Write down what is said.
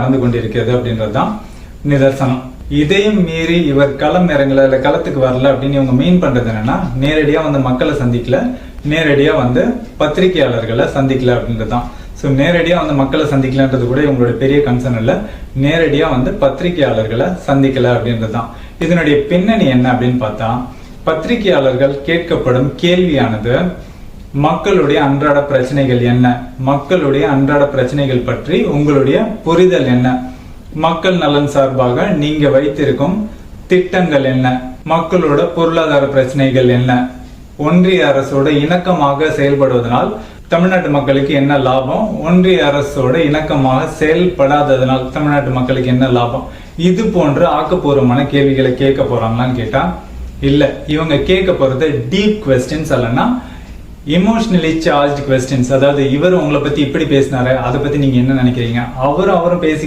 நடந்து கொண்டிருக்கிறது அப்படின்றதுதான் நிதர்சனம். இதையும் மீறி இவர் களம் இறங்கல, இல்ல களத்துக்கு வரல அப்படின்னு இவங்க மீன் பண்றது என்னன்னா, நேரடியா வந்து மக்களை சந்திக்கல, நேரடியா வந்து பத்திரிகையாளர்களை சந்திக்கல அப்படின்றதுதான். ஸோ நேரடியா வந்து மக்களை சந்திக்கலன்றது கூட இவங்களோட பெரிய கன்சர்ன் இல்ல, நேரடியா வந்து பத்திரிகையாளர்களை சந்திக்கல அப்படின்றதுதான். இதனுடைய பின்னணி என்ன அப்படின்னு பார்த்தா, பத்திரிகையாளர்கள் கேட்கப்படும் கேள்வியானது மக்களுடைய அன்றாட பிரச்சனைகள் என்ன, மக்களுடைய அன்றாட பிரச்சனைகள் பற்றி உங்களுடைய புரிதல் என்ன, மக்கள் நலன் சார்பாக நீங்க வைத்திருக்கும் திட்டங்கள் என்ன, மக்களோட பொருளாதார பிரச்சனைகள் என்ன, ஒன்றிய அரசோட இணக்கமாக செயல்படுவதனால் தமிழ்நாட்டு மக்களுக்கு என்ன லாபம், ஒன்றிய அரசோட இணக்கமாக செயல்படாததனால் தமிழ்நாட்டு மக்களுக்கு என்ன லாபம், இது போன்ற ஆக்கப்பூர்வமான கேள்விகளை கேட்க போறாங்களான்னு கேட்டா இல்ல. இவங்க கேட்க போறது டீப் கொஸ்டின்ஸ் அல்லனா எமோஷனலி சார்ஜ்ட் கொஸ்டின்ஸ். அதாவது இவர் உங்களை பத்தி இப்படி பேசினாரு, அதை பத்தி நீங்க என்ன நினைக்கிறீங்க, அவரும் பேசி